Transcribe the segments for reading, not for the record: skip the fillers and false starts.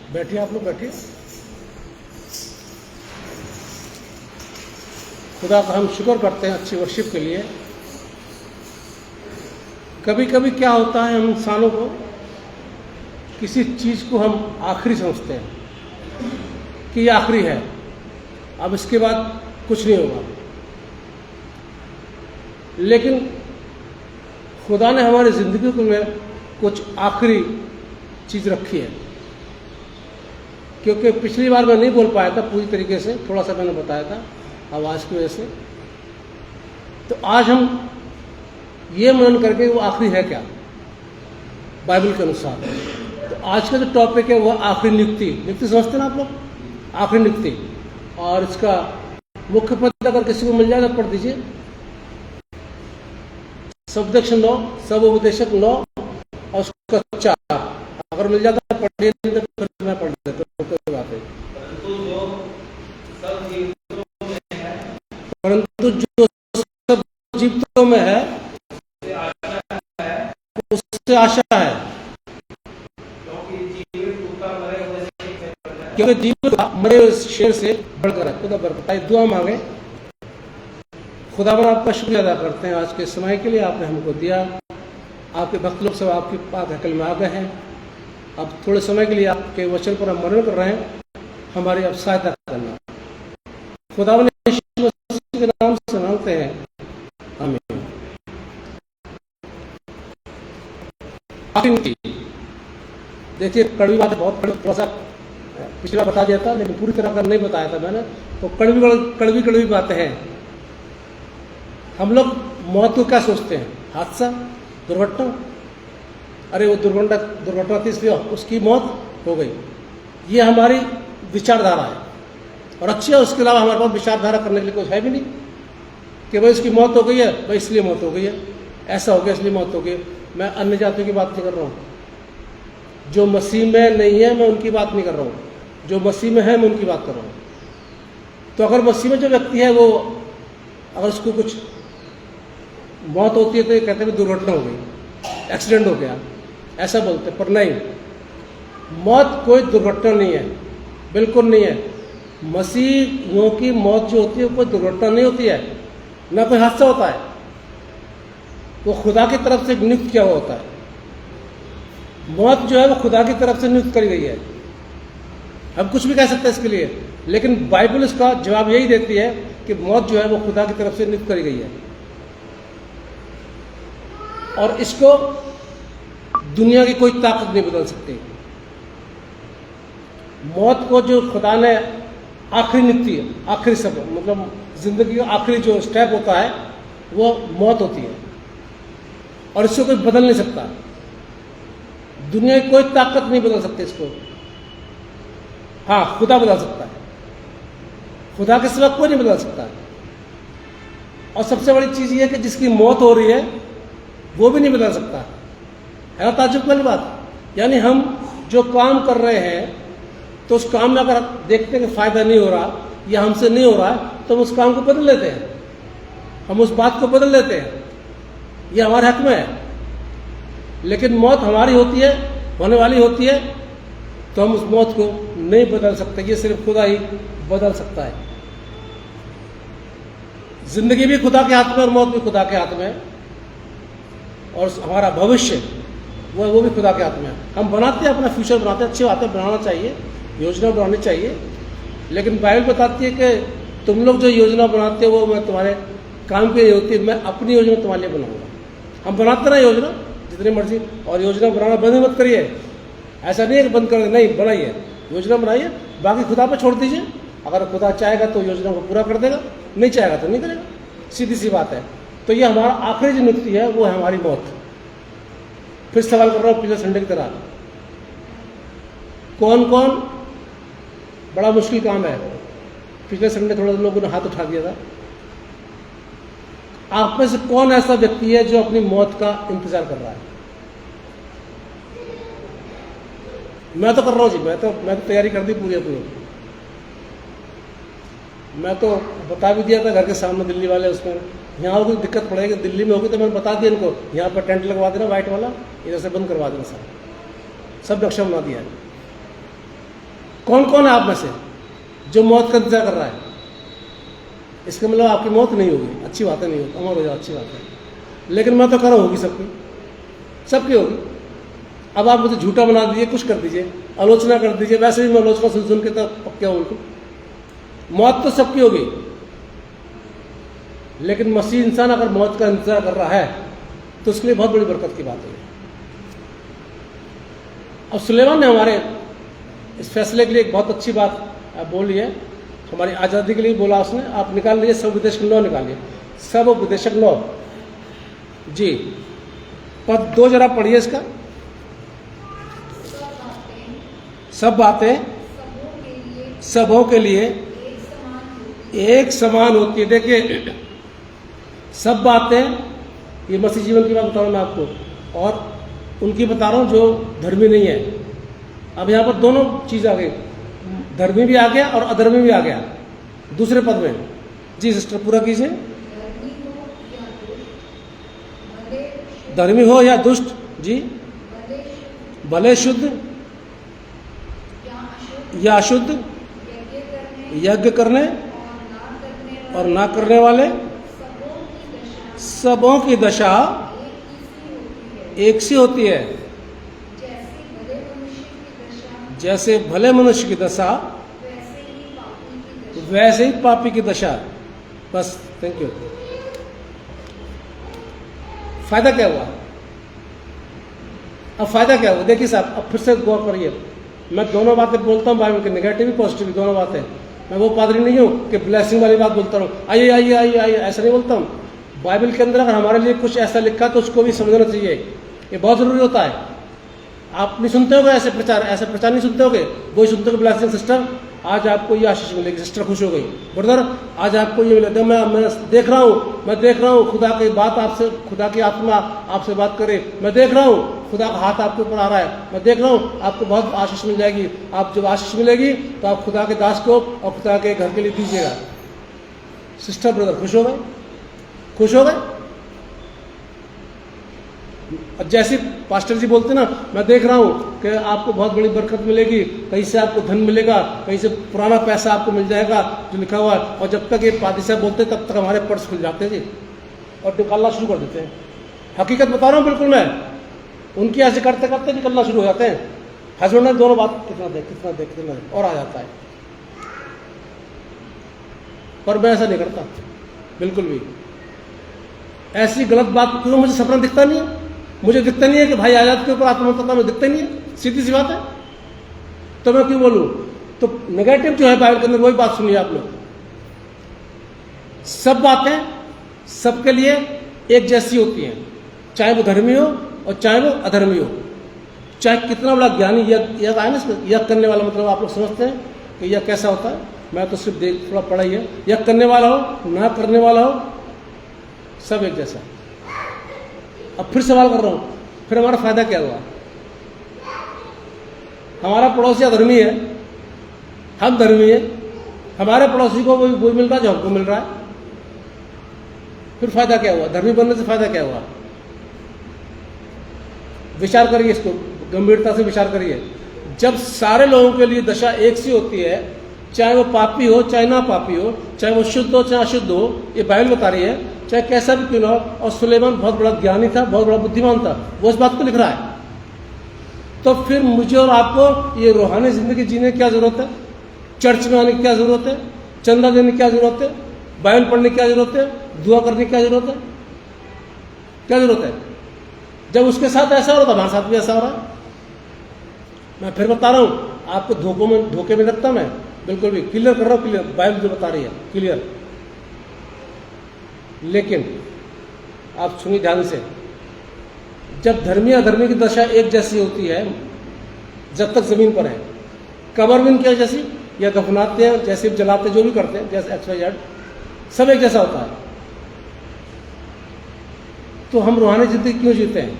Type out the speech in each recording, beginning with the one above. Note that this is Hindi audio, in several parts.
बैठिए, आप लोग बैठिए। खुदा का हम शुक्र करते हैं अच्छी वर्शिप के लिए। कभी कभी क्या होता है, हम इंसानों को किसी चीज़ को हम आखिरी समझते हैं कि ये आखिरी है, अब इसके बाद कुछ नहीं होगा। लेकिन खुदा ने हमारी ज़िंदगी में कुछ आखिरी चीज़ रखी है। क्योंकि पिछली बार मैं नहीं बोल पाया था पूरी तरीके से, थोड़ा सा मैंने बताया था आवाज़ की वजह से। तो आज हम ये मनन करके वो आखिरी है क्या बाइबल के अनुसार। तो आज का जो टॉपिक है वो आखिरी नियुक्ति समझते हैं ना आप लोग, आखिरी नियुक्ति। और इसका मुख्य पद अगर किसी को मिल जाए तो पढ़ दीजिए, सबदक्ष 9, सब उपदेशक 9 और उसका 4 अगर मिल जाता है पढ़िए, नहीं तो फिर मैं पढ़ देता हूँ, कोई बात नहीं। परंतु जो सब जीवितों में है उससे आशा है, क्योंकि जीवित मरे हुए शेर से बढ़कर है। खुदा बरकत। दुआ मांगे। खुदावन आपका शुक्रिया अदा करते हैं आज के समय के लिए, आपने हमको दिया। आपके भक्त लोग सब आपकी पाक हकल में आ गए हैं। अब थोड़े समय के लिए आपके वचन पर हम मनन कर रहे हैं, हमारी अब सहायता करना। खुदावन यीशु मसीह के नाम से मांगते हैं, आमीन। देखिए, कड़वी बात बहुत थोड़ा सा पिछला बता दिया था, लेकिन पूरी तरह का नहीं बताया था मैंने। तो कड़वी बातें हैं। हम लोग मौत को क्या सोचते हैं? हादसा, दुर्घटना। अरे वो दुर्घटना थी इसलिए उसकी मौत हो गई। ये हमारी विचारधारा है और अच्छी है। उसके अलावा हमारे पास विचारधारा करने के लिए कुछ है भी नहीं कि भाई इसकी मौत हो गई है, भाई इसलिए मौत हो गई है, ऐसा हो गया इसलिए मौत हो गई। मैं अन्य जातियों की बात नहीं कर रहा हूँ, जो मसीह में नहीं है मैं उनकी बात नहीं कर रहा हूँ, जो मसीह में है मैं उनकी बात कर रहा हूँ। तो अगर मसीह में जो व्यक्ति है वो अगर उसको कुछ मौत होती है तो ये कहते हैं दुर्घटना हो गई, एक्सीडेंट हो गया, ऐसा बोलते। पर नहीं, मौत कोई दुर्घटना नहीं है, बिल्कुल नहीं है। मसीहियों की मौत जो होती है कोई दुर्घटना नहीं होती है, ना कोई हादसा होता है। वो खुदा की तरफ से नियुक्त किया हुआ होता है। मौत जो है वो खुदा की तरफ से नियुक्त करी गई है। हम कुछ भी कह सकते हैं इसके लिए, लेकिन बाइबल इसका जवाब यही देती है कि मौत जो है वो खुदा की तरफ से नियुक्त करी गई है। और इसको दुनिया की कोई ताकत नहीं बदल सकती। मौत को जो खुदा ने आखिरी नियुक्ति है, आखिरी सब मतलब जिंदगी का आखिरी जो स्टेप होता है वो मौत होती है, और इसको कोई बदल नहीं सकता। दुनिया की कोई ताकत नहीं बदल सकती इसको। हाँ, खुदा बदल सकता है, खुदा के सिवा कोई नहीं बदल सकता। और सबसे बड़ी चीज़ ये है कि जिसकी मौत हो रही है वो भी नहीं बदल सकता। है ना ताज्जुब वाली बात। यानी हम जो काम कर रहे हैं तो उस काम में अगर देखते हैं कि फ़ायदा नहीं हो रहा या हमसे नहीं हो रहा है तो हम उस काम को बदल लेते हैं, हम उस बात को बदल लेते हैं। ये हमारे हक में है। लेकिन मौत हमारी होती है, होने वाली होती है, तो हम उस मौत को नहीं बदल सकते। ये सिर्फ खुदा ही बदल सकता है। जिंदगी भी खुदा के हाथ में और मौत भी खुदा के हाथ में है, और हमारा भविष्य वो भी खुदा के हाथ में है। हम बनाते हैं, अपना फ्यूचर बनाते हैं, अच्छी बातें बनाना चाहिए, योजना बनानी चाहिए। लेकिन बाइबल बताती है कि तुम लोग जो योजना बनाते हो वो मैं तुम्हारे काम के लिए होती है, मैं अपनी योजना तुम्हारे लिए बनाऊंगा। हम बनाते ना योजना जितनी मर्जी, और योजना बनाना बंद मत करिए। ऐसा नहीं है कि बंद कर दे, नहीं, बनाइए, योजना बनाइए, बाकी खुदा पर छोड़ दीजिए। अगर खुदा चाहेगा तो योजना को पूरा कर देगा, नहीं चाहेगा तो नहीं करेगा, सीधी सी बात है। तो ये हमारा आखिरी जो नियुक्ति है वो है हमारी मौत। फिर सवाल कर रहा हूँ पिछले संडे की तरह, कौन कौन, बड़ा मुश्किल काम है। पिछले संडे थोड़ा लोगों ने हाथ उठा दिया था। आप में से कौन ऐसा व्यक्ति है जो अपनी मौत का इंतजार कर रहा है? मैं तो कर रहा हूँ जी, मैं तो तैयारी कर दी पूरी। मैं तो बता भी दिया था घर के सामने दिल्ली वाले, उसमें यहाँ कोई दिक्कत पड़ेगी, दिल्ली में होगी तो मैंने बता दिया इनको, यहाँ पर टेंट लगवा देना वाइट वाला, इधर से बंद करवा देना, सब नक्शा बना दिया है। कौन कौन है आप में से जो मौत का इंतजार कर रहा है? इसका मतलब आपकी मौत नहीं होगी, अच्छी बात है, नहीं होगी, अमर हो जाओ, अच्छी बात है। लेकिन मैं तो कर रहा होगी सबकी, सबकी होगी। अब आप मुझे झूठा बना दीजिए, कुछ कर दीजिए, आलोचना कर दीजिए, वैसे भी मैं आलोचना सुन के तो पक्का हूँ उनको। मौत तो सबकी होगी, लेकिन मसीह इंसान अगर मौत का इंतजार कर रहा है तो उसके लिए बहुत बड़ी बरकत की बात है। अब सुलेमान ने हमारे इस फैसले के लिए एक बहुत अच्छी बात बोली है, हमारी आज़ादी के लिए बोला उसने। आप निकाल लीजिए, सब उपदेशक 9 निकालिए, सब उपदेशक 9 जी, पद 2 जरा पढ़िए इसका। सब बातें सबों के लिए एक समान होती है। देखिए, सब बातें, ये मसीह जीवन की बात बता रहा हूँ मैं आपको, और उनकी बता रहा हूँ जो धर्मी नहीं है। अब यहाँ पर दोनों चीज़ आ गई, धर्मी भी आ गया और अधर्मी भी आ गया दूसरे पद में। जी सिस्टर, पूरा कीजिए। धर्मी हो या दुष्ट, जी, भले शुद्ध या अशुद्ध, यज्ञ करने और ना करने वाले, सबों की दशा एक सी होती है। जैसे भले मनुष्य की दशा वैसे ही पापी की दशा। बस, थैंक यू। फायदा क्या हुआ? अब फायदा क्या हुआ? देखिए साहब, अब फिर से गौर करिए, मैं दोनों बातें बोलता हूँ बाइबल की, नेगेटिव भी पॉजिटिव भी, दोनों बातें। मैं वो पादरी नहीं हूँ कि ब्लेसिंग वाली बात बोलता हूँ, आइए आइए आइए आइए, ऐसा नहीं बोलता हूँ। बाइबल के अंदर अगर हमारे लिए कुछ ऐसा लिखा तो उसको भी समझना चाहिए, ये बहुत ज़रूरी होता है। आप नहीं सुनते होगे ऐसे प्रचार नहीं सुनते होगे, वही सुनते हो ब्लेसिंग सिस्टर, आज आपको ये आशीष मिलेगी, सिस्टर खुश हो गई, ब्रदर आज आपको ये मिलेगा। मैं देख रहा हूँ खुदा की बात आपसे, खुदा की आत्मा आपसे बात करे, मैं देख रहा हूँ खुदा का हाथ आपके ऊपर आ रहा है, मैं देख रहा हूँ आपको बहुत आशीष मिल जाएगी। आप जब आशीष मिलेगी तो आप खुदा के दास को और खुदा के घर के लिए दीजिएगा। सिस्टर ब्रदर खुश हो गए, खुश हो गए। जैसे पास्टर जी बोलते ना, मैं देख रहा हूँ कि आपको बहुत बड़ी बरकत मिलेगी, कहीं से आपको धन मिलेगा, कहीं से पुराना पैसा आपको मिल जाएगा जो लिखा हुआ है। और जब तक ये पादी साहब बोलते तब तक हमारे पर्स खुल जाते हैं जी, और निकालना शुरू कर देते हैं। हकीकत बता रहा हूँ बिल्कुल मैं, उनकी ऐसे करते करते निकलना शुरू हो जाते हैं। हस्बैंड ने दोनों बात कितना देख और आ जाता है। पर मैं ऐसा नहीं करता बिल्कुल भी। ऐसी गलत बात क्यों? मुझे सपना दिखता नहीं है, मुझे दिखता नहीं है कि भाई आजाद के ऊपर आत्मा उतरता, मुझे दिखता नहीं है, सीधी सी बात है। तो मैं क्यों बोलूं? तो नेगेटिव जो है बाइबल के अंदर वही बात सुनिए आप लोग। सब बातें सबके लिए एक जैसी होती हैं, चाहे वो धर्मी हो और चाहे वो अधर्मी हो, चाहे कितना बड़ा ज्ञानी यज्ञ आए ना, यज्ञ करने वाला मतलब आप लोग समझते हैं कि यह कैसा होता है। मैं तो सिर्फ थोड़ा पढ़ा ही है। यज्ञ करने वाला हो ना करने वाला हो, सब एक जैसा। अब फिर सवाल कर रहा हूं, फिर हमारा फायदा क्या हुआ? हमारा पड़ोसी अधर्मी है, हम धर्मी है, हमारे पड़ोसी को वही मिल रहा है जो हमको मिल रहा है, फिर फायदा क्या हुआ? धर्मी बनने से फायदा क्या हुआ? विचार करिए, इसको गंभीरता से विचार करिए। जब सारे लोगों के लिए दशा एक सी होती है, चाहे वो पापी हो चाहे ना पापी हो, चाहे वो शुद्ध हो चाहे अशुद्ध हो, ये बाइबल बता रही है, चाहे कैसा भी क्यों ना हो। और सुलेमान बहुत बड़ा ज्ञानी था, बहुत बड़ा बुद्धिमान था, वो इस बात को लिख रहा है। तो फिर मुझे और आपको ये रूहानी जिंदगी जीने की क्या जरूरत है? चर्च में आने की क्या जरूरत है? चंदा देने की क्या जरूरत है? बाइबल पढ़ने की क्या जरूरत है? दुआ करने की क्या जरूरत है? क्या जरूरत है? जब उसके साथ ऐसा हो रहा था, हमारे साथ भी ऐसा हो रहा है। मैं फिर बता रहा हूँ आपको, धोखे में रखता मैं बिल्कुल भी, क्लियर कर रहा हूँ, क्लियर बाइबल जो बता रही है क्लियर। लेकिन आप सुनिए ध्यान से, जब धर्मी अधर्मी की दशा एक जैसी होती है, जब तक जमीन पर है, कब्र में क्या जैसी, या दफनाते हैं जैसे जलाते, जो भी करते हैं, जैसे XYZ, सब एक जैसा होता है। तो हम रूहानी जिंदगी क्यों जीते हैं?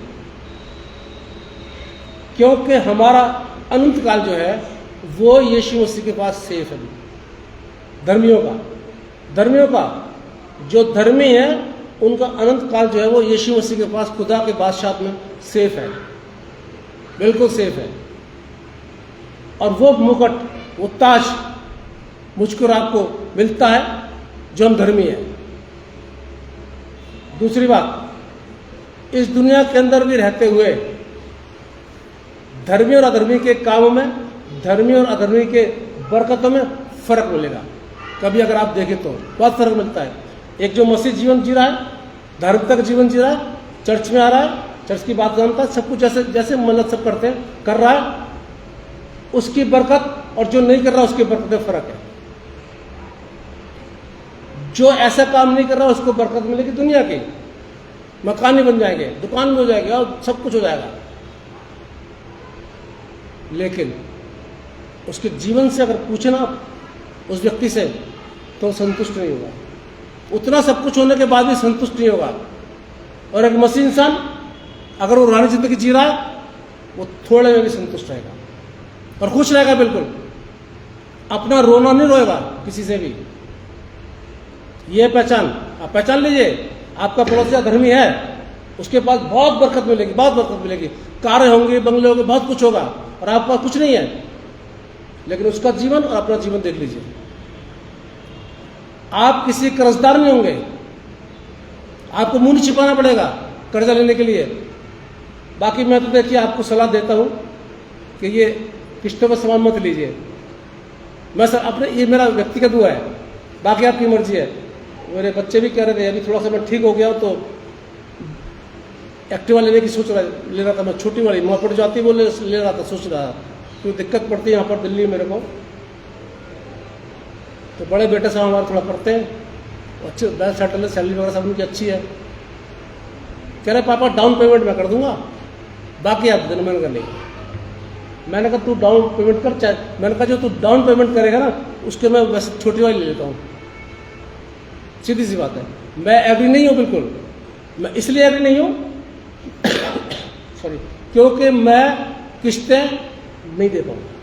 क्योंकि हमारा अनंत काल जो है वो यीशु मसीह के पास सेफ है। धर्मियों का जो धर्मी है, उनका अनंत काल जो है वो यीशु मसीह के पास खुदा के बादशाह में सेफ है, बिल्कुल सेफ है। और वो मुकुट वो ताज मुझको और आपको मिलता है जो हम धर्मी हैं। दूसरी बात, इस दुनिया के अंदर भी रहते हुए धर्मी और अधर्मी के कामों में, धर्मी और अधर्मी के बरकतों में फर्क मिलेगा। कभी अगर आप देखें तो बहुत फर्क मिलता है। एक जो मसीह जीवन जी रहा है, धर्म तक जीवन जी रहा है, चर्च में आ रहा है, चर्च की बात जानता है, सब कुछ जैसे जैसे मन्नत सब करते हैं कर रहा है, उसकी बरकत और जो नहीं कर रहा उसकी बरकत में फर्क है। जो ऐसा काम नहीं कर रहा उसको बरकत मिलेगी दुनिया की, मकान भी बन जाएंगे, दुकान भी हो जाएगी और सब कुछ हो जाएगा, लेकिन उसके जीवन से अगर पूछना उस व्यक्ति से तो संतुष्ट नहीं होगा। उतना सब कुछ होने के बाद भी संतुष्ट नहीं होगा। और एक मसीह इंसान अगर वो रूहानी जिंदगी जी रहा है, वो थोड़े में भी संतुष्ट रहेगा और खुश रहेगा बिल्कुल। अपना रोना नहीं रोएगा किसी से भी। ये पहचान, आप पहचान लीजिए, आपका पड़ोसी धर्मी है, उसके पास बहुत बरकत मिलेगी, बहुत बरकत मिलेगी, कारें होंगी, बंगले होंगे, बहुत कुछ होगा, और आपके पास कुछ नहीं है। लेकिन उसका जीवन और अपना जीवन देख लीजिए। आप किसी कर्जदार नहीं होंगे, आपको मुंह नहीं छिपाना पड़ेगा कर्जा लेने के लिए। बाकी मैं तो देखिए आपको सलाह देता हूं कि ये किस्तों पर सामान मत लीजिए। मैं सर अपने, ये मेरा व्यक्तिगत हुआ है, बाकी आपकी मर्जी है। मेरे बच्चे भी कह रहे थे, अभी थोड़ा सा मैं ठीक हो गया तो एक्टिवा लेने की ले रहा था मैं, छोटी वाली मोपेड जो आती है वो ले रहा था, सोच रहा था क्योंकि दिक्कत पड़ती है यहाँ पर दिल्ली मेरे को। तो बड़े बेटे साहब हमारे थोड़ा पढ़ते हैं, अच्छे बैल सेटल है, सैलरी वगैरह सब उनकी अच्छी है। कह रहे पापा डाउन पेमेंट मैं कर दूंगा, बाकी आप दिन में कर लेंगे। मैंने कहा तू डाउन पेमेंट कर, चाहे मैंने कहा जो तू डाउन पेमेंट करेगा ना उसके मैं वैसे छोटी वाली ले लेता हूँ। सीधी सी बात है, मैं एग्री नहीं हूँ बिल्कुल। मैं इसलिए एग्री नहीं हूँ सॉरी, क्योंकि मैं किस्तें नहीं दे पाऊंगा।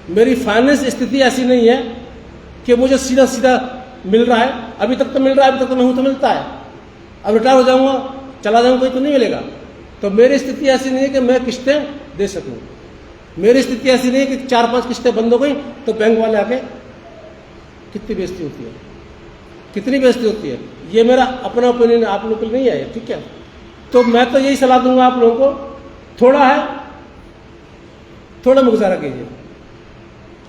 मेरी फाइनेंस स्थिति ऐसी नहीं है कि मुझे सीधा सीधा मिल रहा है। अभी तक तो मिल रहा है, अभी तक तो मैं हूं तो मिलता है। अब रिटायर हो जाऊंगा, चला जाऊंगा तो नहीं मिलेगा। तो मेरी स्थिति ऐसी नहीं है कि मैं किस्तें दे सकूं। मेरी स्थिति ऐसी नहीं है कि 4-5 किस्तें बंद हो गई तो बैंक वाले आके, कितनी बेइज्जती होती है, कितनी बेइज्जती होती है। ये मेरा अपना ओपिनियन, आप लोगों को नहीं है, ठीक है। तो मैं तो यही सलाह दूंगा आप लोगों को, थोड़ा है थोड़ा में गुजारा कीजिए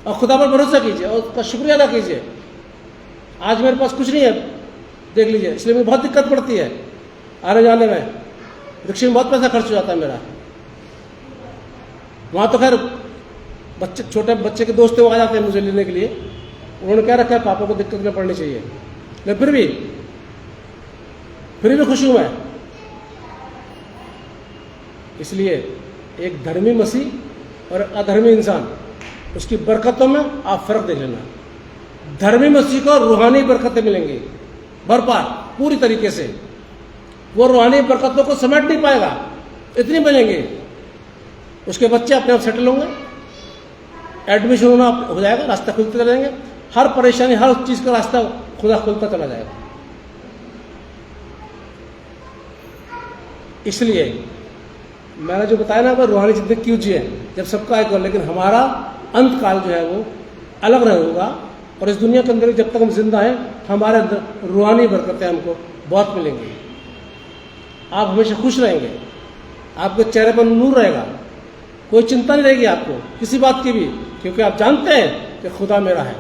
और खुदा पर भरोसा कीजिए और उसका शुक्रिया अदा कीजिए। आज मेरे पास कुछ नहीं है, देख लीजिए, इसलिए मुझे बहुत दिक्कत पड़ती है आने जाने में। रिक्शे में बहुत पैसा खर्च हो जाता है मेरा। वहाँ तो खैर बच्चे, छोटे बच्चे के दोस्त वो आ जाते हैं मुझे लेने के लिए, उन्होंने क्या रखा है पापा को दिक्कत में पड़नी चाहिए, लेकिन फिर भी खुश हूँ मैं। इसलिए एक धर्मी मसीह और अधर्मी इंसान, उसकी बरकतों में आप फर्क देख लेना। धर्मी मसीह को रूहानी बरकतें मिलेंगी भरपार पूरी तरीके से। वो रूहानी बरकतों को समेट नहीं पाएगा, इतनी मिलेंगी। उसके बच्चे अपने आप सेटल होंगे, एडमिशन होना हो जाएगा, रास्ता खुलते चले जाएंगे, हर परेशानी, हर चीज का रास्ता खुदा खुलता चला जाएगा। इसलिए मैंने जो बताया ना कि रूहानी जिंदगी क्यों जिए, जब सबका एक, लेकिन हमारा अंत काल जो है वो अलग रहेगा। और इस दुनिया के अंदर जब तक हम जिंदा हैं, हमारे अंदर रूहानी बरकतें हमको बहुत मिलेंगी। आप हमेशा खुश रहेंगे, आपके चेहरे पर नूर रहेगा, कोई चिंता नहीं रहेगी आपको किसी बात की भी, क्योंकि आप जानते हैं कि खुदा मेरा है।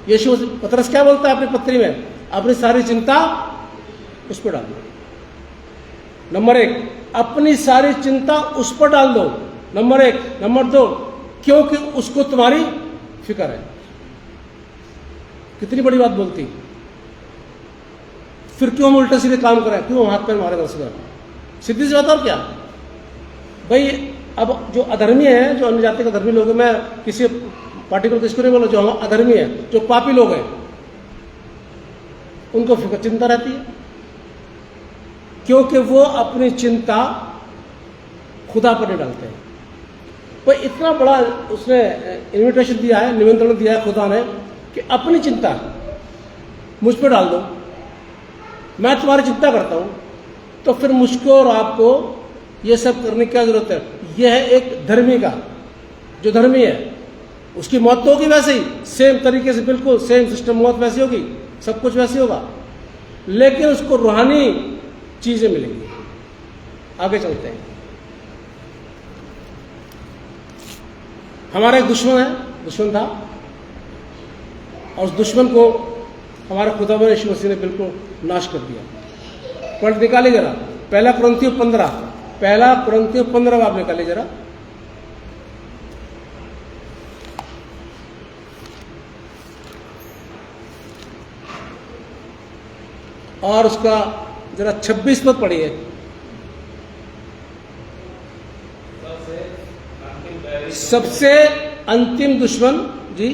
यीशु पतरस क्या बोलता है अपनी पत्री में, अपनी सारी चिंता उस पर डाल दो। नंबर 1, अपनी सारी चिंता उस पर डाल दो, नंबर 1। नंबर 2, क्योंकि उसको तुम्हारी फिक्र है। कितनी बड़ी बात बोलती। फिर क्यों हम उल्टे सीधे काम करें, क्यों हाथ पैर मारे घर? सीधी सी बात। और क्या भाई, अब जो अधर्मी है, जो अन्य जाति का धर्मी लोग हैं, मैं किसी पार्टिकुलर किसको नहीं बोला, जो हम अधर्मी है, जो पापी लोग हैं, उनको फिक्र चिंता रहती है, क्योंकि वो अपनी चिंता खुदा पर नहीं डालते हैं। भाई इतना बड़ा उसने इन्विटेशन दिया है, निमंत्रण दिया है खुदा ने कि अपनी चिंता मुझ पर डाल दो, मैं तुम्हारी चिंता करता हूं। तो फिर मुझको और आपको ये सब करने की क्या जरूरत है? यह है एक धर्मी का, जो धर्मी है उसकी मौत तो होगी वैसे ही, सेम तरीके से, बिल्कुल सेम सिस्टम, मौत वैसी होगी, सब कुछ वैसे होगा, लेकिन उसको रूहानी चीजें मिलेंगी। आगे चलते हैं। हमारा एक दुश्मन था, और उस दुश्मन को हमारा खुदावंद यीशु मसीह ने बिल्कुल नाश कर दिया। पढ़ निकाले जरा, पहला कुरिन्थियों 15 आप निकाले जरा। और उसका जरा 26 पद पढ़िए। सबसे अंतिम दुश्मन जी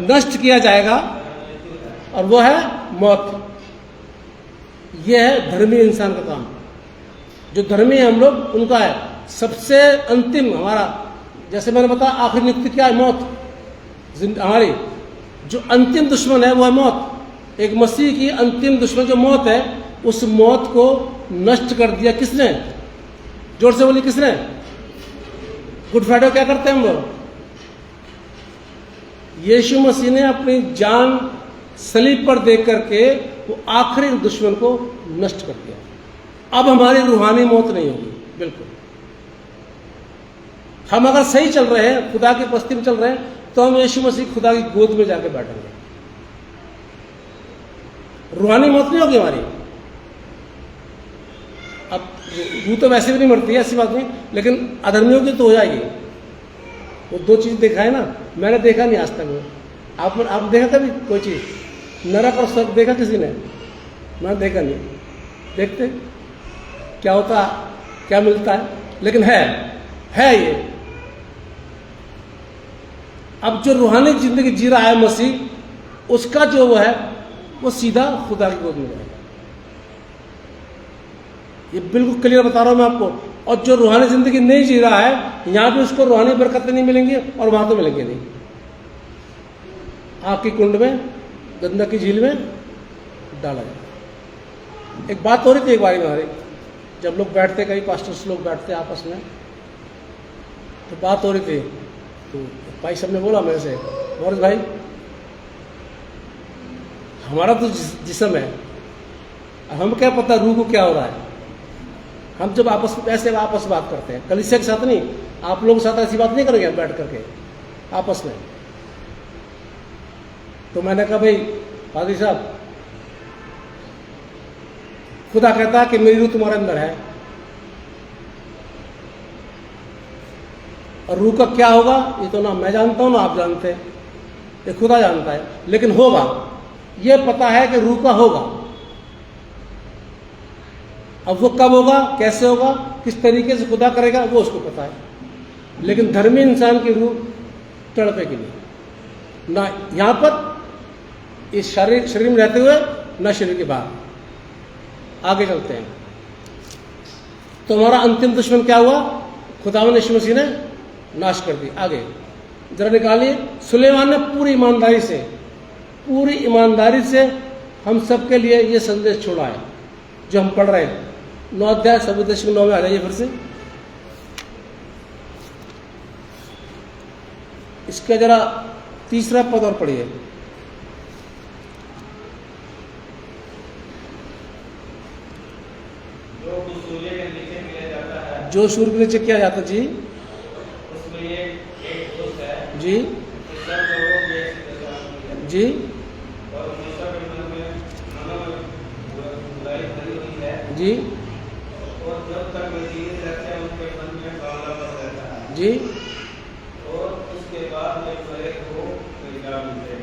नष्ट किया जाएगा, और वो है मौत। यह है धर्मी इंसान का काम। जो धर्मी है हम लोग, उनका है सबसे अंतिम हमारा, जैसे मैंने बताया आखिरी नित्य क्या है, मौत। हमारी जो अंतिम दुश्मन है वो है मौत। एक मसीह की अंतिम दुश्मन जो मौत है, उस मौत को नष्ट कर दिया किसने? जोर से बोलिए, किसने? गुड फ्राइडे क्या करते हैं हम लोग? यीशु मसीह ने अपनी जान सलीब पर देख करके वो आखिरी दुश्मन को नष्ट कर दिया। अब हमारी रूहानी मौत नहीं होगी, बिल्कुल। हम अगर सही चल रहे हैं, खुदा की उपस्थिति में चल रहे हैं, तो हम यीशु मसीह खुदा की गोद में जाके बैठेंगे। रूहानी मौत नहीं होगी हमारी। अब रूह तो वैसे भी नहीं मरती है, ऐसी बात नहीं, लेकिन अधर्मियों की तो हो जाएगी। वो दो चीज देखा है ना, मैंने देखा नहीं आज तक। वो आप देखा कभी कोई चीज? नरक और स्वर्ग देखा किसी ने? मैंने देखा नहीं। देखते क्या होता, क्या मिलता है, लेकिन है ये। अब जो रूहानी जिंदगी जी रहा है मसीह, उसका जो वो है, वो सीधा खुदा की गोद में जाएगा। ये बिल्कुल क्लियर बता रहा हूं मैं आपको। और जो रूहानी जिंदगी नहीं जी रहा है, यहां भी उसको रूहानी बरकतें नहीं मिलेंगी, और वहां तो मिलेंगे नहीं। आग की कुंड में, गंदक की झील में डाला जाए। एक बात हो रही थी एक बार हमारी, जब लोग बैठते, कई पास्टर्स लोग बैठते आपस में, तो बात हो रही थी, तो भाई साहब ने बोला मेरे से, मोहम्मद भाई, हमारा तो जिस्म है, हम क्या पता रूह को क्या हो रहा है। हम जब आपस में ऐसे आपस बात करते हैं, कलीसिया के साथ नहीं, आप लोगों के साथ ऐसी बात नहीं करेंगे बैठ करके आपस में। तो मैंने कहा भाई पादरी साहब, खुदा कहता है कि मेरी रूह तुम्हारे अंदर है, और रूह का क्या होगा ये तो ना मैं जानता हूं ना आप जानते हैं, ये खुदा जानता है। लेकिन होगा, ये पता है कि रूह का होगा। अब वो कब होगा, कैसे होगा, किस तरीके से खुदा करेगा, वो उसको पता है। लेकिन धर्मी इंसान की रूह तड़पेगी नहीं, ना यहां पर इस शरीर में रहते हुए, ना शरीर के बाहर। आगे चलते हैं। तो हमारा अंतिम दुश्मन क्या हुआ? खुदावंद यीशु मसीह ने नाश कर दी। आगे जरा निकालिए। सुलेमान ने पूरी ईमानदारी से हम सबके लिए ये संदेश छोड़ा है जो हम पढ़ रहे हैं। 9 अध्याय सबूत 9 में आ जाइए फिर से। इसका जरा तीसरा पद और पढ़िए। जो सूर्य के नीचे किया जाता जी, उसमें एक दोस्त है जी जी, और के मन में बुराई भरी हुई है जी, और जब तक वे जीवित रहते हैं उनके मन में कालापन रहता है जी, और उसके बाद वे बड़े हो परिणाम मिलते हैं।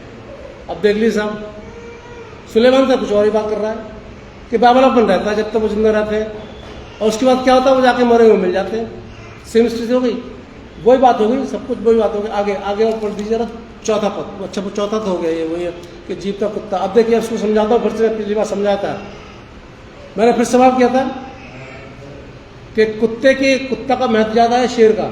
अब देख लीजिए साहब, सुलेमान का कुछ और ही बात कर रहा है कि बावलापन रहता है जब तक वो जिंदा रहते हैं, और उसके बाद क्या होता है, वो जाके मरे हुए मिल जाते हैं। सेम स्थिति हो गई, वही बात हो गई, सब कुछ वही बात हो गई। आगे और पढ़ दीजिए ना, चौथा पद। अच्छा, वो चौथा तो हो गया ये, वही है कि जीवता कुत्ता। अब देखिए, उसको समझाता हूँ फिर से, पिछली बार समझाया था मैंने, फिर सवाल किया था कि कुत्ता का महत्व ज्यादा है शेर का?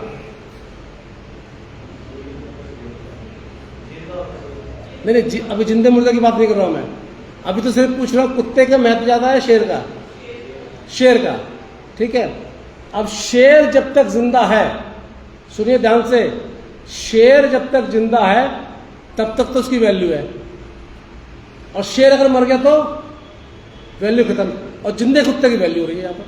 नहीं, अभी जिंदे मुर्दे की बात नहीं कर रहा हूं मैं, अभी तो सिर्फ पूछ रहा हूं कुत्ते का महत्व ज्यादा है शेर का? ठीक है। अब शेर जब तक जिंदा है, सुनिए ध्यान से, शेर जब तक जिंदा है तब तक तो उसकी वैल्यू है, और शेर अगर मर गया तो वैल्यू खत्म, और जिंदे कुत्ते की वैल्यू हो रही है। यहाँ पर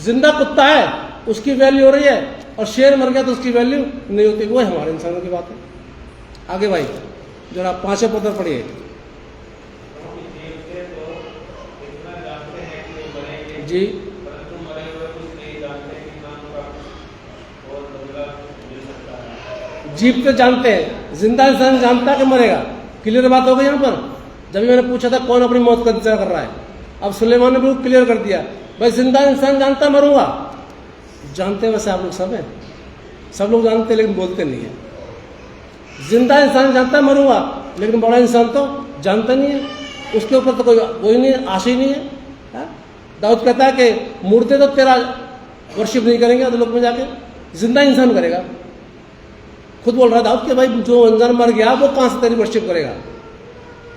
जिंदा कुत्ता है उसकी वैल्यू हो रही है, और शेर मर गया तो उसकी वैल्यू नहीं होती। वो हमारे इंसानों की बात है। आगे भाई जरा 5वें पद पर पढ़िए जी। जीव तो जानते हैं, जिंदा इंसान जानता है कि मरेगा। क्लियर बात हो गई यहाँ पर। जब मैंने पूछा था कौन अपनी मौत का इंतजार कर रहा है, अब सुलेमान ने बिल्कुल क्लियर कर दिया, भाई जिंदा इंसान जानता मरूंगा। जानते हैं वैसे आप लोग सब हैं, सब लोग जानते हैं लेकिन बोलते नहीं है। जिंदा इंसान जानता मरूंगा, लेकिन बड़ा इंसान तो जानता नहीं है, उसके ऊपर तो कोई नहीं, आशा ही नहीं है। दाऊद कहता है कि मुर्दे तो तेरा वर्शिप नहीं करेंगे अधोलोक में जाके, जिंदा इंसान करेगा। खुद बोल रहा दाऊद कि भाई जो इंसान मर गया वो कहाँ से तेरी वर्शिप करेगा,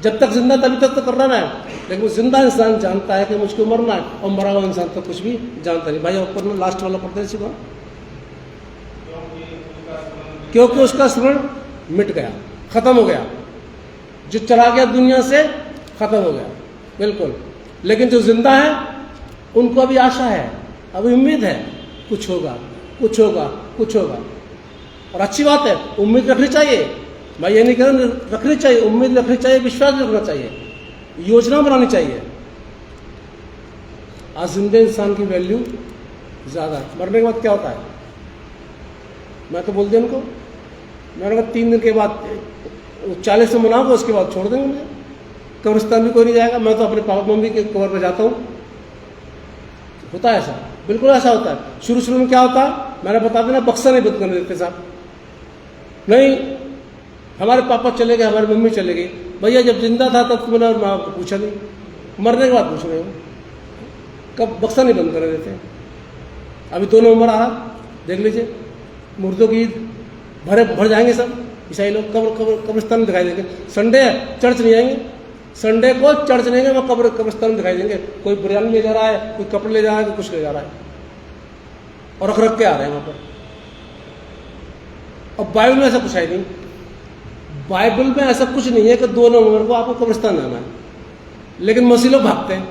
जब तक जिंदा तभी तक तो कर रहा है। लेकिन वो जिंदा इंसान जानता है कि मुझको मरना है, और मरा हुआ इंसान तो कुछ भी जानता नहीं। भाई ऊपर लास्ट वाला पढ़ते सीखो, क्योंकि उसका स्मरण मिट गया, खत्म हो गया, जो चला गया दुनिया से खत्म हो गया बिल्कुल। लेकिन जो जिंदा है उनको अभी आशा है, अभी उम्मीद है, कुछ होगा कुछ होगा कुछ होगा। और अच्छी बात है, उम्मीद रखनी चाहिए। मैं ये नहीं कह रहा रखनी चाहिए, उम्मीद रखनी चाहिए, विश्वास रखना चाहिए, योजना बनानी चाहिए। आज जिंदे इंसान की वैल्यू ज्यादा है, मरने के बाद क्या होता है? मैं तो बोल दिया उनको, मैंने कहा 3 दिन के बाद 40 में मनाओगे, उसके बाद छोड़ देंगे मुझे, कब्रिस्तान भी कोई नहीं जाएगा। मैं तो अपने पापा मम्मी के कब्र पर जाता हूँ। होता है ऐसा, बिल्कुल ऐसा होता है। शुरू शुरू में क्या होता है, मैंने बता देना, बक्सा नहीं बंद करने देते साहब, नहीं हमारे पापा चले गए, हमारी मम्मी चले गई। भैया जब जिंदा था तब तो मैंने और माँ को पूछा नहीं, मरने के बाद पूछ रहे हो, कब बक्सा नहीं बंद करने देते। अभी 2 नवंबर आ रहा, देख लीजिए, मुर्दों की ईद, भर जाएंगे सब ईसाई लोग, कब्रिस्तान में दिखाई देंगे। संडे है, चर्च नहीं आएंगे, संडे को चर्च नहीं है, वो कब्रिस्तान में दिखाई देंगे। कोई बिरयानी ले जा रहा है, कोई कपड़े ले जा रहा है, कोई कुछ ले जा रहा है, और रख के आ रहे हैं वहां पर। अब बाइबल में ऐसा कुछ है नहीं, बाइबल में ऐसा कुछ नहीं है कि 2 नवंबर को आपको कब्रिस्तान जाना है। लेकिन मसीह लोग भागते हैं,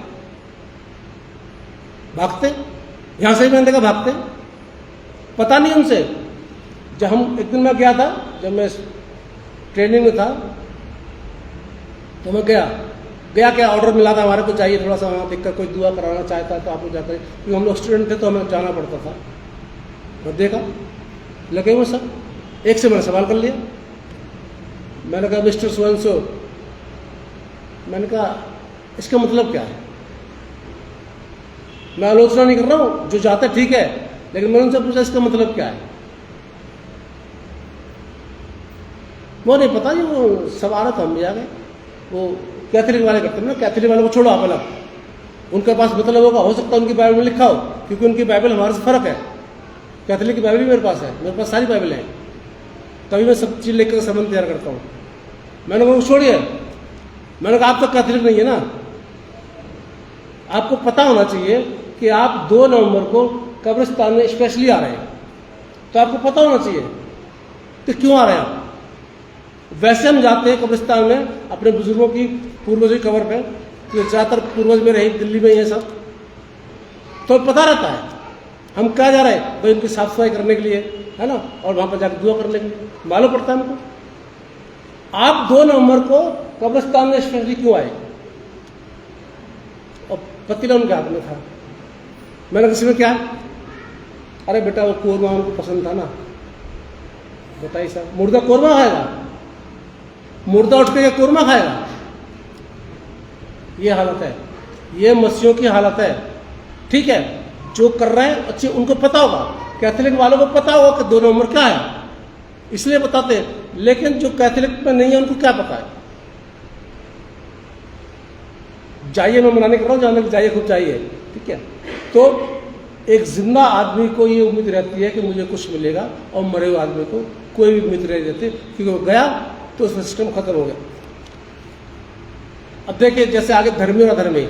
यहां से भी मैंने देखा भागते, पता नहीं उनसे। जब हम एक दिन मैं गया था, जब मैं ट्रेनिंग में था, तो मैं गया क्या ऑर्डर मिला था, हमारे को चाहिए थोड़ा सा वहाँ देखकर कोई दुआ कराना चाहता है तो आप लोग जाते हैं, क्योंकि हम लोग स्टूडेंट थे तो हमें जाना पड़ता था। मैं देखा लगे हुए सब, एक से मैंने सवाल कर लिया। मैंने कहा मिस्टर सोएंसो, मैंने कहा इसका मतलब क्या है? मैं आलोचना नहीं कर रहा हूँ, जो जाता है ठीक है, लेकिन मैंने उनसे पूछा इसका मतलब क्या है? वो नहीं पता, जी वो सब आ रहा था, हम भी आ गए। वो कैथोलिक वाले करते हैं ना, कैथोलिक वाले को छोड़ो आप अलग, उनके पास मतलब होगा, हो सकता है उनकी बाइबल में लिखा हो, क्योंकि उनकी बाइबल हमारे से फर्क है। कैथोलिक की बाइबल भी मेरे पास है, मेरे पास सारी बाइबल है, तभी मैं सब चीज़ लेकर संबंध तैयार करता हूँ। मैंने कहा छोड़िए, मैंने कहा आप तो कैथोलिक नहीं है ना, आपको पता होना चाहिए कि आप 2 नवंबर को कब्रिस्तान में स्पेशली आ रहे हैं, तो आपको पता होना चाहिए कि क्यों आ रहे हैं आप। वैसे हम जाते हैं कब्रिस्तान में अपने बुजुर्गों की, पूर्वजों की कब्र पे, तो ज़्यादातर पूर्वज में रहे दिल्ली में ये सब, तो पता रहता है हम क्या जा रहे हैं, भाई उनकी साफ सफाई करने के लिए, है ना, और वहाँ पर जाकर दुआ करने के लिए, मालूम पड़ता है हमको। आप 2 नवंबर को कब्रिस्तान में स्पेशली क्यों आए? और पतीला उनके हाथ में था। मैंने किसी में क्या, अरे बेटा वो कोरमा उनको पसंद था ना। बताइए साहब, मुर्दा कोरमा खाएगा, मुर्दा उठ के कोरमा खाएगा? ये हालत है, ये मसीहों की हालत है। ठीक है, जो कर रहे हैं अच्छे, उनको पता होगा, कैथोलिक वालों को पता होगा कि 2 नवंबर क्या है, इसलिए बताते हैं। लेकिन जो कैथोलिक में नहीं है उनको क्या पता है? जाइए, मैं मनाने कर रहा हूँ, जाने जाइए, खूब जाइए, ठीक है। तो एक जिंदा आदमी को ये उम्मीद रहती है कि मुझे कुछ मिलेगा, और मरे हुए आदमी को कोई भी उम्मीद नहीं रहती, क्योंकि वो गया तो उसका सिस्टम खत्म हो गया। अब देखिए, जैसे आगे धर्मी और अधर्मी,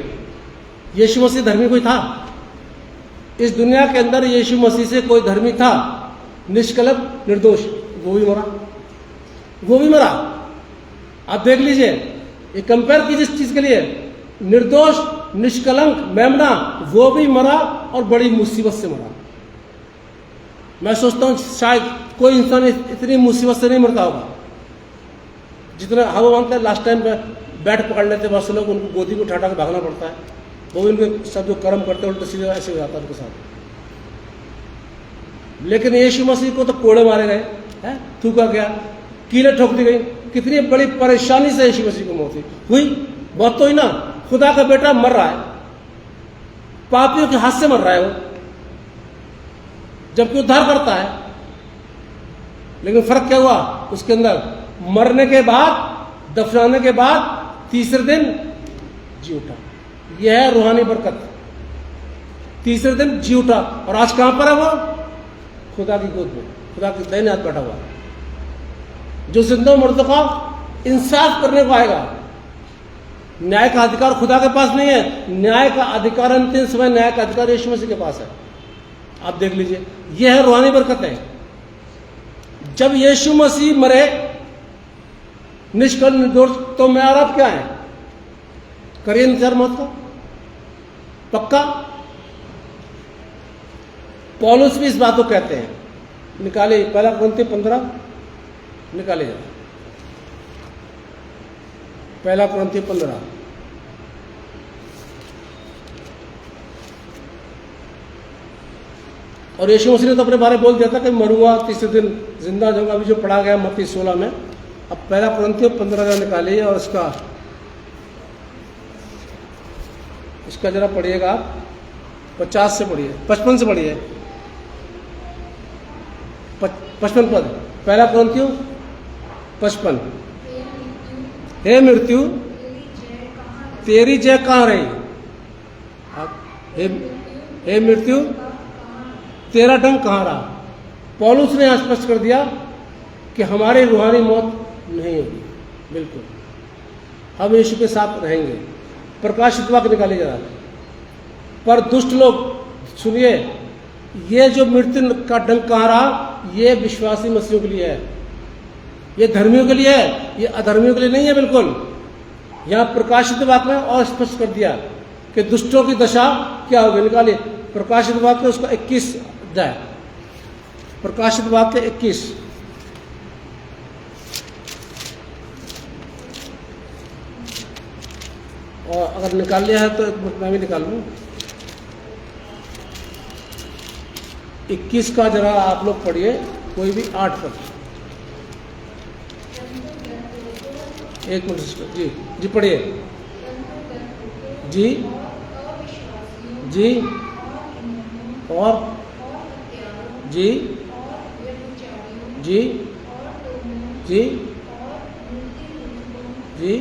यीशु मसीह धर्मी कोई था? इस दुनिया के अंदर यीशु मसीह से कोई धर्मी था? निष्कलंक निर्दोष, वो भी मरा, वो भी मरा। आप देख लीजिए, ये कंपेयर कीजिए इस चीज के लिए, निर्दोष निष्कलंक मेमना वो भी मरा और बड़ी मुसीबत से मरा। मैं सोचता हूं शायद कोई इंसान इतनी मुसीबत से नहीं मरता होगा जितना हम मानते हैं। लास्ट टाइम बैठ पकड़ लेते बहुत से लोग, उनको गोदी को उठा के भागना पड़ता है, वो भी उनके सब जो कर्म करते हैं उल्टा सीधे ऐसे हो जाता है उनके साथ। लेकिन यीशु मसीह को तो कोड़े मारे गए हैं, थूका गया, कीलें ठोक दी गई, कितनी बड़ी परेशानी से यीशु मसीह को मौत हुई। मौत तो ही ना, खुदा का बेटा मर रहा है, पापियों के हाथ से मर रहा है वो, जबकि उद्धार करता है। लेकिन फर्क क्या हुआ उसके अंदर, मरने के बाद, दफनाने के बाद तीसरे दिन जी उठा। यह है रूहानी बरकत, तीसरे दिन जी उठा। और आज कहां पर है वो? खुदा की गोद में, खुदा के दाहिने हाथ बैठा हुआ, जो जिंदा मुर्दों का इंसाफ करने को आएगा। न्याय का अधिकार खुदा के पास नहीं है, न्याय का अधिकार अंतिम समय न्याय का अधिकार यीशु मसीह के पास है। आप देख लीजिए, यह है रूहानी बरकत है। जब यीशु मसीह मरे निष्कल निर्दोष, तो मैं और आप क्या है? करिए इंतजार मौत का, पक्का। पौलुस भी इस बात को कहते हैं, निकाले 1 कुरिन्थियों 15 निकाले जाए, 1 कुरिन्थियों 15। और यीशु मसीह ने तो अपने बारे में बोल दिया था कि मरूंगा, तीसरे दिन जिंदा हो जाऊंगा, अभी जो पढ़ा गया मत्ती 16 में। अब 1 कुरिन्थियों 15 निकालिए और इसका जरा पढ़िएगा आप, 50 से पढ़िए, 55 से पढ़िए, 55 पद, 1 कुरिन्थियों 55। हे मृत्यु तेरी जय कहाँ रही? हे मृत्यु तेरा डंक कहाँ रहा? पौलुस ने स्पष्ट कर दिया कि हमारी रूहानी मौत नहीं होगी, बिल्कुल हम यीशु के साथ रहेंगे। प्रकाशित वाक्य निकाले जा रहा है। पर दुष्ट लोग सुनिए, ये जो मृत्यु का डंक कहाँ रहा, ये विश्वासी मसीहों के लिए है, ये धर्मियों के लिए है, ये अधर्मियों के लिए नहीं है। बिल्कुल यहां प्रकाशित वाक्य में और स्पष्ट कर दिया कि दुष्टों की दशा क्या होगी। निकालिए प्रकाशित वाक्य उसका 21 अध्याय, प्रकाशित वाक्य 21। और अगर निकाल लिया है तो मैं भी निकाल लूँ। 21 का जरा आप लोग पढ़िए, कोई भी 8 पद। 1 मिनट सिस्टर जी, जी पढ़िए जी, जी और जी, जी, जी, जी,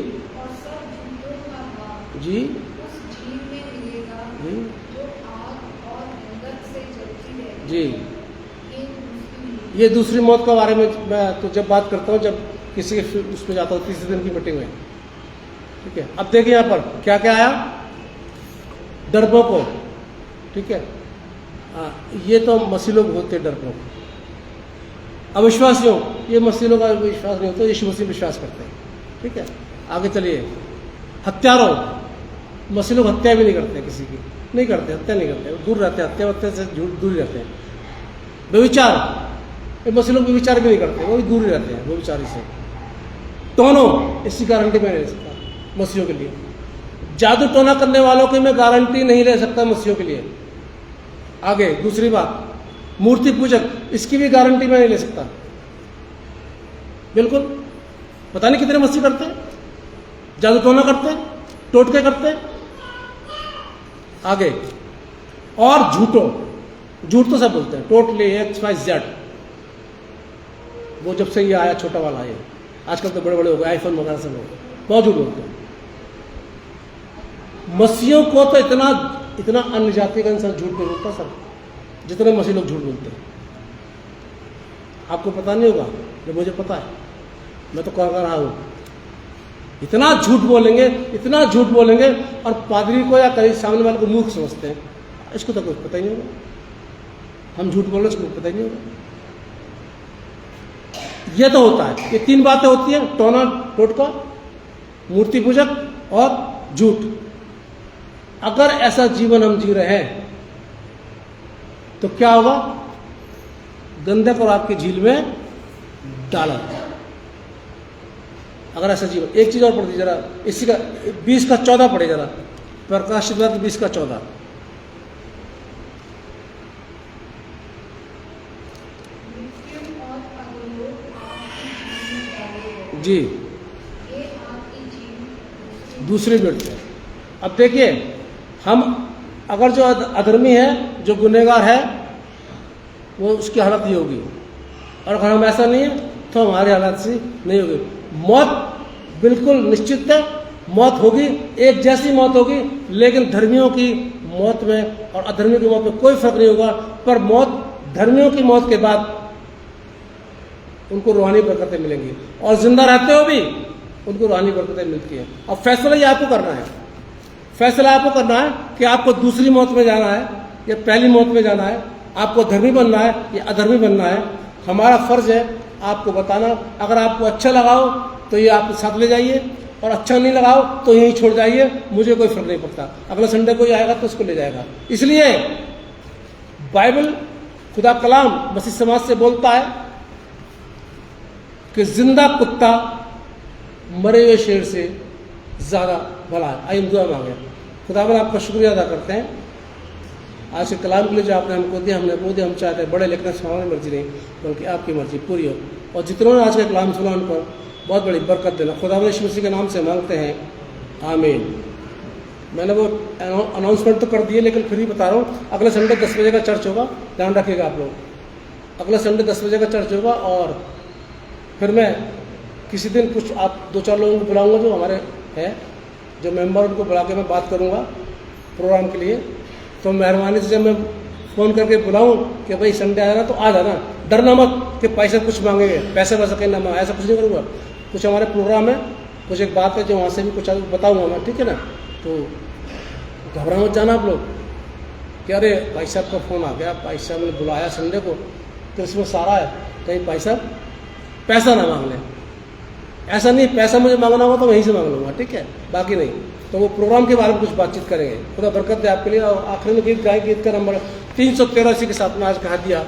जी, जी। ये दूसरी मौत के बारे में मैं तो जब बात करता हूँ, जब किसी के उसमें जाता हूँ, तीसरे दिन की मीटिंग में, ठीक है। अब देखिए यहाँ पर क्या क्या आया, डरपोक को, ठीक है। ये तो मसीह लोग होते हैं डरपोक। अविश्वासियों, ये मसीह लोग का विश्वास नहीं होता, यीशु मसीह विश्वास करते हैं, ठीक है। आगे चलिए, हत्यारों, मसीह लोग हत्या भी नहीं करते, किसी की नहीं करते, हत्या नहीं करते, दूर रहते हैं, हत्या से दूर रहते हैं। व्यभिचार, मसीह लोग व्यभिचार भी नहीं करते, वो भी दूर ही रहते हैं व्यभिचारी से। टोनो, इसकी गारंटी मैं नहीं ले सकता मसीहों के लिए। जादू टोना करने वालों की मैं गारंटी नहीं ले सकता मसीहों के लिए। आगे दूसरी बात, मूर्ति पूजक, इसकी भी गारंटी मैं नहीं ले सकता, बिल्कुल। पता नहीं कितने मसीह करते हैं, जादू टोना करते हैं, टोटके करते हैं। आगे, और झूठ तो सब बोलते हैं, टोटली XYZ। वो जब से ये आया छोटा वाला, ये आजकल तो बड़े बड़े हो गए, आईफोन वगैरह सब लोग बहुत झूठ बोलते हैं। मसीहों को तो इतना अन्य जाति का इंसान झूठ नहीं बोलता सर, जितने मसीह लोग झूठ बोलते हैं। आपको पता नहीं होगा, जब मुझे पता है, मैं तो कह रहा हूँ। इतना झूठ बोलेंगे, इतना झूठ बोलेंगे, और पादरी को या कहीं सामने वाले को मूर्ख समझते हैं। इसको तो कुछ पता ही नहीं होगा, हम झूठ बोल रहे, इसको पता ही नहीं होगा। ये तो होता है, ये 3 बातें होती हैं, टोना टोटका, मूर्ति पूजक और झूठ। अगर ऐसा जीवन हम जी रहे हैं तो क्या होगा? गंधक और आपकी झील में डाला। अगर ऐसा जीवन, एक चीज और पढ़ दीजिए जरा, इसी का 20 का 14 पढ़े जरा, प्रकाशित वाक्य 20 का 14। जी, दूसरी मिनट। अब देखिए, हम अगर जो अधर्मी है, जो गुनहगार है, वो उसकी हालत ये होगी, और अगर हम ऐसा नहीं है तो हमारी हालत सी नहीं होगी। मौत बिल्कुल निश्चित है, मौत होगी, एक जैसी मौत होगी, लेकिन धर्मियों की मौत में और अधर्मियों की मौत में कोई फर्क नहीं होगा। पर मौत, धर्मियों की मौत के बाद उनको रूहानी बरकतें मिलेंगी, और जिंदा रहते हो भी उनको रूहानी बरकतें मिलती हैं। अब फैसला ये आपको करना है, फैसला आपको करना है कि आपको दूसरी मौत में जाना है या पहली मौत में जाना है, आपको धर्मी बनना है या अधर्मी बनना है। हमारा फर्ज है आपको बताना। अगर आपको अच्छा लगाओ तो ये आप साथ ले जाइए, और अच्छा नहीं लगाओ तो यहीं छोड़ जाइए, मुझे कोई फर्क नहीं पड़ता। अगला संडे कोई आएगा तो उसको ले जाएगा। इसलिए बाइबल, खुदा कलाम मसीह समाज से बोलता है कि जिंदा कुत्ता मरे हुए शेर से ज़्यादा भला है। आइए दुआ मांगे। खुदावन आपका शुक्रिया अदा करते हैं आज के कलाम के लिए जो आपने हमको दिया, हमने वो दिया। हम चाहते हैं बड़े लिखने से हमारी मर्जी नहीं, बल्कि आपकी मर्जी पूरी हो, और जितनों ने आज का कलाम सुना उन पर बहुत बड़ी बरकत देना। खुदावन यीशु मसीह के नाम से मांगते हैं, आमीन। मैंने वो अनाउंसमेंट तो कर दिए, लेकिन फिर भी बता रहा हूँ, अगले संडे 10 बजे का चर्च होगा, ध्यान रखिएगा आप लोग। अगले संडे 10 बजे का चर्च होगा, और फिर मैं किसी दिन कुछ आप 2-4 लोगों को बुलाऊंगा जो हमारे हैं, जो मेंबर, उनको बुला के मैं बात करूंगा प्रोग्राम के लिए। तो मेहरबानी से जब मैं फ़ोन करके बुलाऊं कि भाई संडे आया ना तो आ जाना, डरना मत कि पैसे कुछ मांगेंगे, पैसे वैसे कहीं ना मांगे, ऐसा कुछ नहीं करूँगा। कुछ हमारे प्रोग्राम है, कुछ एक बात है जो वहाँ से भी कुछ बताऊँगा मैं, ठीक है ना। तो घबरा मत जाना आप लोग कि अरे भाई साहब का फ़ोन आ गया, भाई साहब ने बुलाया संडे को, तो इसमें सारा है, कहीं पैसा ना मांग लें। ऐसा नहीं, पैसा मुझे मांगना होगा तो वहीं से मांग लूँगा, ठीक है, बाकी नहीं। तो वो प्रोग्राम के बारे में कुछ बातचीत करेंगे। खुदा बरकत दे आपके लिए। और आखिर में गीत गाए, गीत का नंबर 383 के साथ में आज कहा दिया।